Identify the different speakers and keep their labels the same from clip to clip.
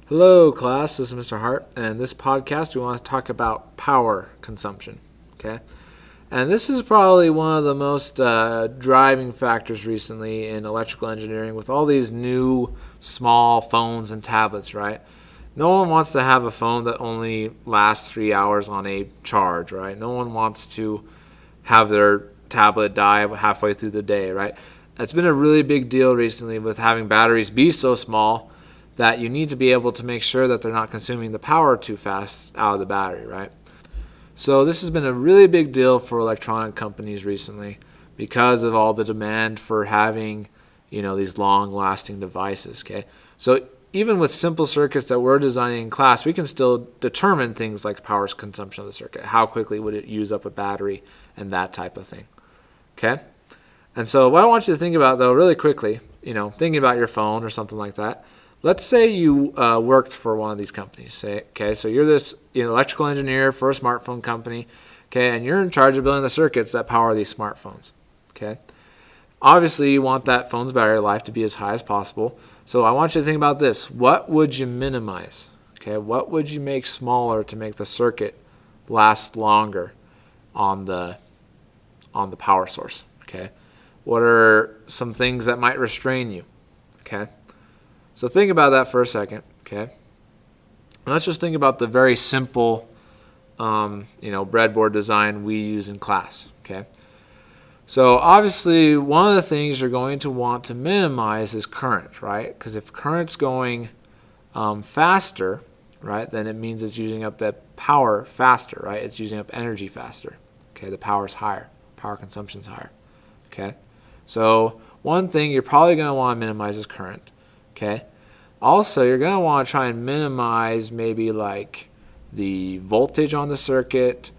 Speaker 1: Hello, class. This is Mr. Hart, and in this podcast, we want to talk about power consumption. Okay, and this is probably one of the most driving factors recently in electrical engineering with all these new small phones and tablets. Right? No one wants to have a phone that only lasts 3 hours on a charge. Right? No one wants to have their tablet die halfway through the day. Right? That's been a really big deal recently with having batteries be so small that you need to be able to make sure that they're not consuming the power too fast out of the battery, right? So this has been a really big deal for electronic companies recently because of all the demand for having, these long-lasting devices, okay? So even with simple circuits that we're designing in class, we can still determine things like power consumption of the circuit. How quickly would it use up a battery and that type of thing, okay? And so what I want you to think about, though, really quickly, thinking about your phone or something like that. Let's say you worked for one of these companies. So you're this electrical engineer for a smartphone company, okay, and you're in charge of building the circuits that power these smartphones, okay. Obviously, you want that phone's battery life to be as high as possible. So I want you to think about this: what would you minimize? Okay, what would you make smaller to make the circuit last longer on the power source? Okay, what are some things that might restrain you? Okay. So think about that for a second, okay? Let's just think about the very simple, breadboard design we use in class, okay? So obviously, one of the things you're going to want to minimize is current, right? Because if current's going faster, right, then it means it's using up that power faster, right? It's using up energy faster, okay? The power's higher, power consumption's higher, okay? So one thing you're probably going to want to minimize is current. Okay. Also, you're going to want to try and minimize maybe like the voltage on the circuit.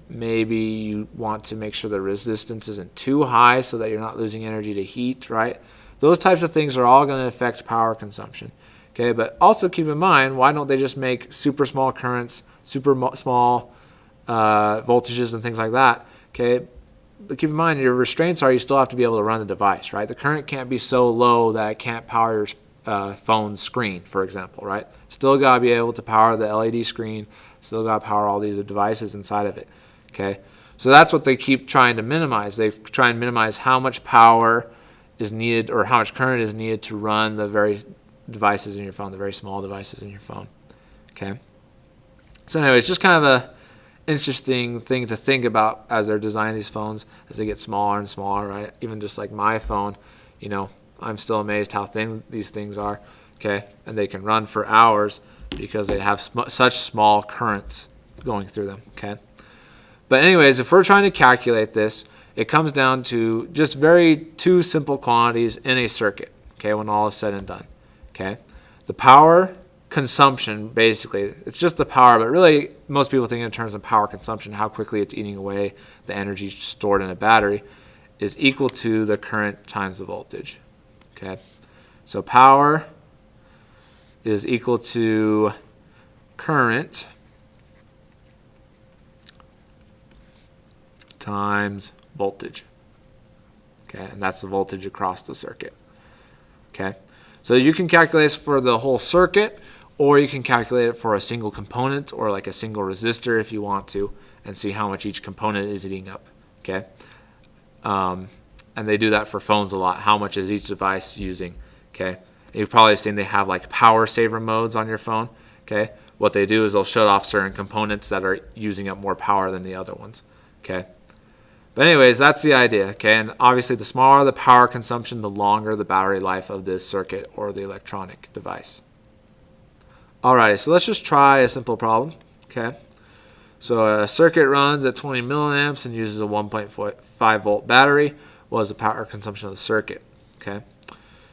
Speaker 1: Maybe you want to make sure the resistance isn't too high so that you're not losing energy to heat, right? Those types of things are all going to affect power consumption. Okay, but also keep in mind, why don't they just make super small currents, small voltages and things like that? Okay, but keep in mind your restraints are you still have to be able to run the device, right? The current can't be so low that it can't power your phone screen, for example, right? Still got to be able to power the LED screen, still got to power all these devices inside of it, okay? So that's what they keep trying to minimize. They try and minimize how much power is needed or how much current is needed to run the very devices in your phone, the very small devices in your phone, okay? So anyway, it's just kind of a interesting thing to think about as they're designing these phones as they get smaller and smaller, right? Even just like my phone, I'm still amazed how thin these things are, okay? And they can run for hours because they have such small currents going through them, okay? But anyways, if we're trying to calculate this, it comes down to just two simple quantities in a circuit, okay, when all is said and done, okay? The power consumption, basically, it's just the power, but really most people think in terms of power consumption, how quickly it's eating away the energy stored in a battery, is equal to the current times the voltage. Okay, so power is equal to current times voltage. Okay, and that's the voltage across the circuit. Okay, so you can calculate this for the whole circuit, or you can calculate it for a single component or like a single resistor if you want to, and see how much each component is eating up. Okay. And they do that for phones a lot. How much is each device using? Okay, you've probably seen they have like power saver modes on your phone. Okay, what they do is they'll shut off certain components that are using up more power than the other ones. Okay, but anyways, that's the idea. Okay, and obviously the smaller the power consumption, the longer the battery life of this circuit or the electronic device. Alrighty, so let's just try a simple problem. Okay, so a circuit runs at 20 milliamps and uses a 1.5 volt battery. What is the power consumption of the circuit? Okay,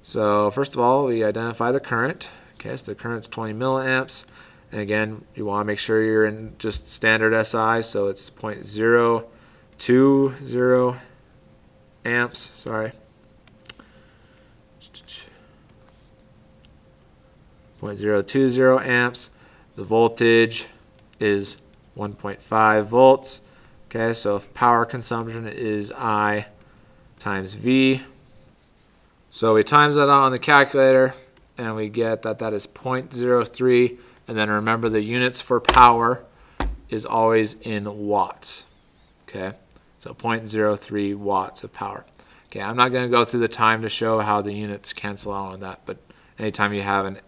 Speaker 1: so first of all, we identify the current. Okay, so the current's 20 milliamps, and again, you want to make sure you're in just standard SI, so it's 0.020 amps. Sorry, 0.020 amps. The voltage is 1.5 volts. Okay, so if power consumption is I times V. So we times that out on the calculator. and we get that that is 0.03. And then remember, the units for power is always in watts. Okay, so 0.03 watts of power. Okay, I'm not going to go through the time to show how the units cancel out on that, but anytime you have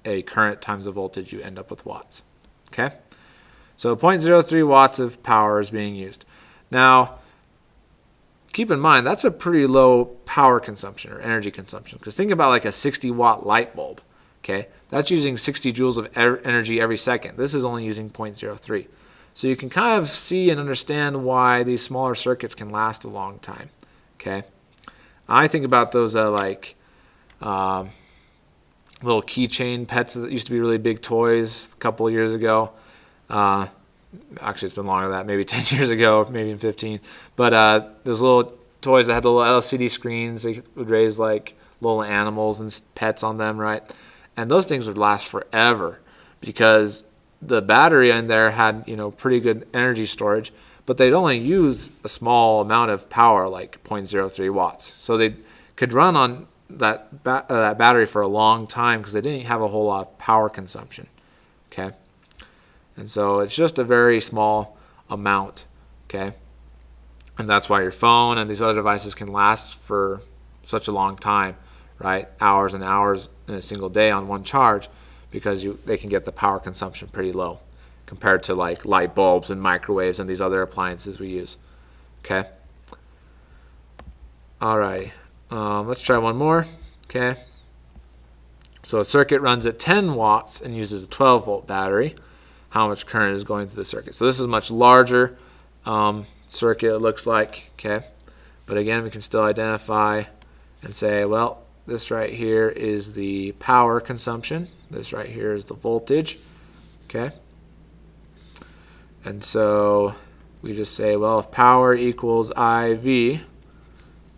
Speaker 1: a current times the voltage, you end up with watts. Okay, so 0.03 watts of power is being used. Now, keep in mind, that's a pretty low power consumption or energy consumption, because think about like a 60-watt light bulb. Okay, that's using 60 joules of energy every second. This is only using 0.03. So you can kind of see and understand why these smaller circuits can last a long time. Okay, I think about those like little keychain pets that used to be really big toys a couple of years ago. Actually, it's been longer than that, maybe 10 years ago, maybe even 15. But those little toys that had little LCD screens, they would raise like little animals and pets on them, right? And those things would last forever because the battery in there had, pretty good energy storage, but they'd only use a small amount of power, like 0.03 watts. So they could run on that battery for a long time because they didn't have a whole lot of power consumption. Okay, and so it's just a very small amount. Okay, and that's why your phone and these other devices can last for such a long time, right? Hours and hours in a single day on one charge, because they can get the power consumption pretty low compared to like light bulbs and microwaves and these other appliances we use. Okay. Alrighty. Let's try one more. Okay. So a circuit runs at 10 watts and uses a 12-volt battery. How much current is going through the circuit? So this is a much larger circuit, it looks like. Okay. But again, we can still identify and say, well, this right here is the power consumption. This right here is the voltage. Okay. And so we just say, well, if power equals IV,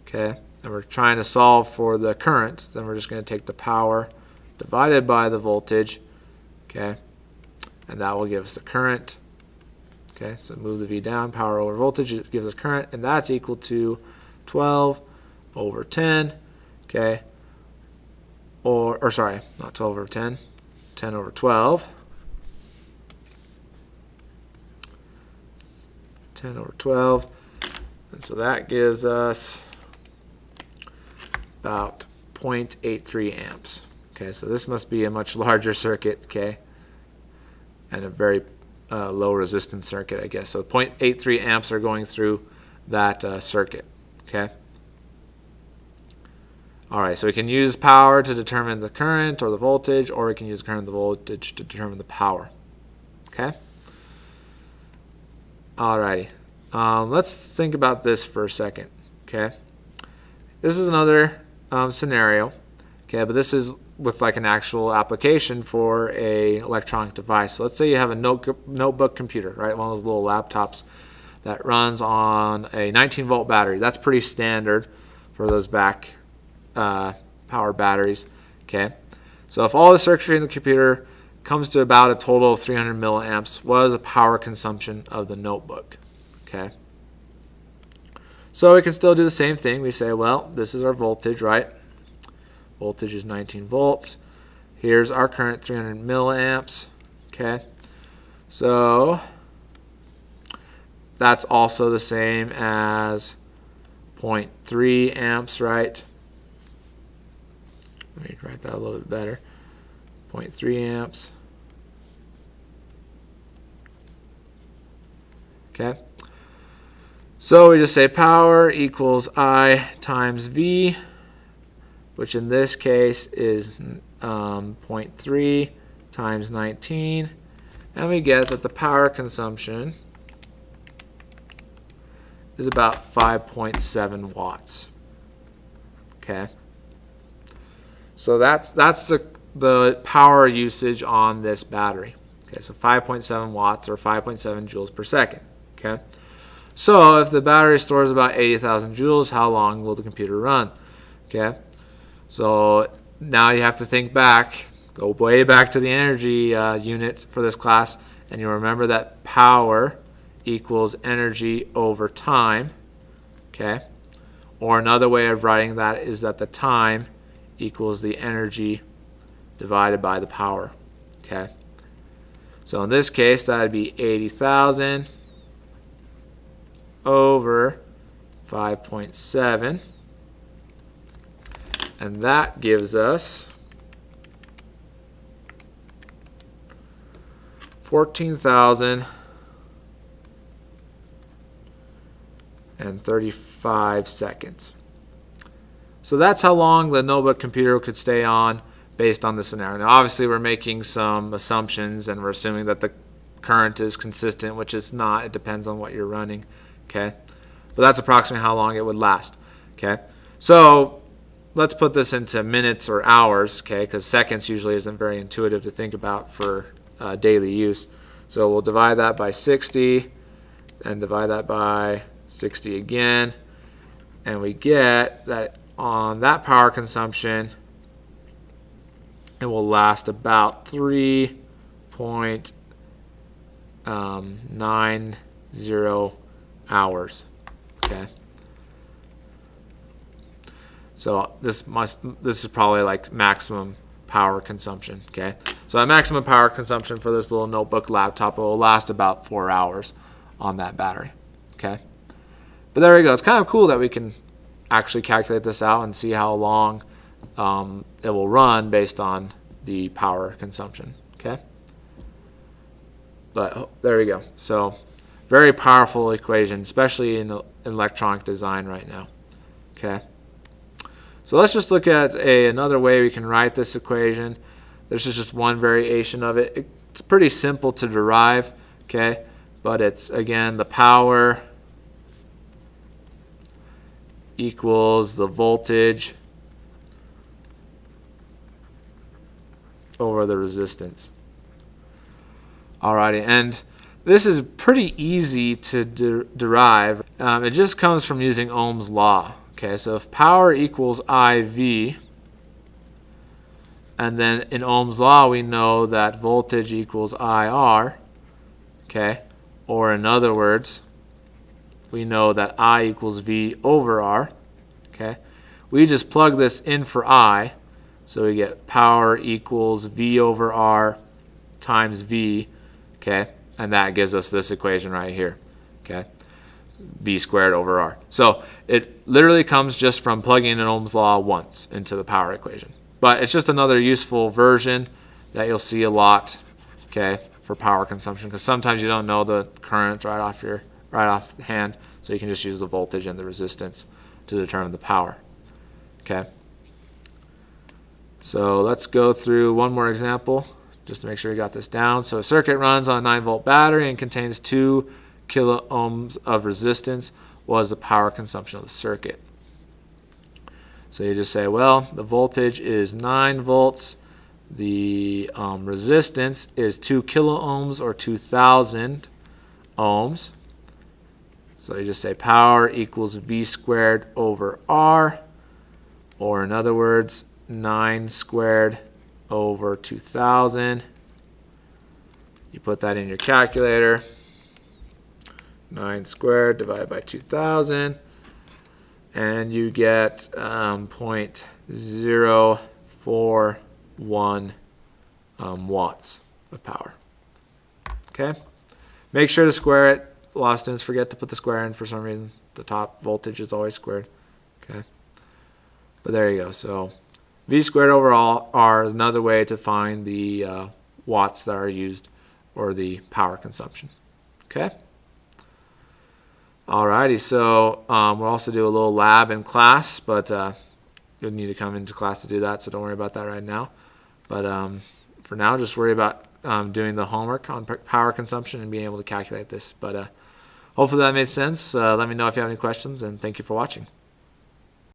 Speaker 1: okay, and we're trying to solve for the current, then we're just going to take the power divided by the voltage, okay, and that will give us the current. Okay, so move the V down, power over voltage, it gives us current, and that's equal to 12 over 10, okay, or sorry, not 12 over 10, 10 over 12. 10 over 12, and so that gives us about 0.83 amps. Okay, so this must be a much larger circuit, okay, and a very low resistance circuit, I guess. So 0.83 amps are going through that circuit, okay. All right, so we can use power to determine the current or the voltage, or we can use current and the voltage to determine the power, okay. Alrighty, let's think about this for a second, okay. This is another scenario, okay, but this is with like an actual application for a electronic device. So let's say you have a notebook computer, right, one of those little laptops that runs on a 19-volt battery. That's pretty standard for those back power batteries, okay. So if all the circuitry in the computer comes to about a total of 300 milliamps, was the power consumption of the notebook, okay. So we can still do the same thing. We say, well, this is our voltage, right? Voltage is 19 volts. Here's our current, 300 milliamps, okay. So that's also the same as 0.3 amps, right? Let me write that a little bit better. 0.3 amps. Okay. So we just say power equals I times V, which in this case is 0.3 times 19. And we get that the power consumption is about 5.7 watts. Okay. So that's the power usage on this battery. Okay, so 5.7 watts or 5.7 joules per second. Okay, so if the battery stores about 80,000 joules, how long will the computer run? Okay, so now you have to think back, go way back to the energy unit for this class, and you remember that power equals energy over time. Okay, or another way of writing that is that the time equals the energy divided by the power. Okay. So in this case, that would be 80,000 over 5.7. And that gives us 14,035 seconds. So that's how long the notebook computer could stay on based on the scenario. Now, obviously, we're making some assumptions, and we're assuming that the current is consistent, which it's not. It depends on what you're running. Okay, but that's approximately how long it would last. Okay, so let's put this into minutes or hours. Okay, because seconds usually isn't very intuitive to think about for daily use. So we'll divide that by 60 and divide that by 60 again, and we get that on that power consumption it will last about 3.90 hours. Okay, so this is probably like maximum power consumption. Okay, so at maximum power consumption for this little notebook laptop, it will last about 4 hours on that battery. Okay, but there we go. It's kind of cool that we can actually calculate this out and see how long it will run based on the power consumption. Okay, but there we go. So very powerful equation, especially in electronic design right now. Okay, so let's just look at another way we can write this equation. This is just one variation of it. It's pretty simple to derive. Okay, but it's again the power equals the voltage over the resistance. Alrighty, and this is pretty easy to derive. It just comes from using Ohm's law. Okay, so if power equals IV, and then in Ohm's law we know that voltage equals IR, okay, or in other words, we know that I equals V over R. Okay, we just plug this in for I, so we get power equals V over R times V. Okay, and that gives us this equation right here. Okay, V squared over R. So it literally comes just from plugging in Ohm's law once into the power equation. But it's just another useful version that you'll see a lot. Okay, for power consumption, because sometimes you don't know the current right off the hand, so you can just use the voltage and the resistance to determine the power. Okay, so let's go through one more example just to make sure you got this down. So a circuit runs on a 9-volt battery and contains 2 kilo ohms of resistance. What is the power consumption of the circuit? So you just say, well, the voltage is 9 volts. The resistance is 2 kilo ohms or 2,000 ohms. So you just say power equals V squared over R, or in other words, 9 squared over 2,000. You put that in your calculator. 9 squared divided by 2,000, and you get 0.041 watts of power. Okay, make sure to square it. A lot of students forget to put the square in for some reason. The top voltage is always squared. Okay, but there you go. So V squared over R is another way to find the watts that are used or the power consumption. Okay. Alrighty, so we'll also do a little lab in class, but you'll need to come into class to do that, so don't worry about that right now. But for now, just worry about doing the homework on power consumption and being able to calculate this. But hopefully that made sense. Let me know if you have any questions, and thank you for watching.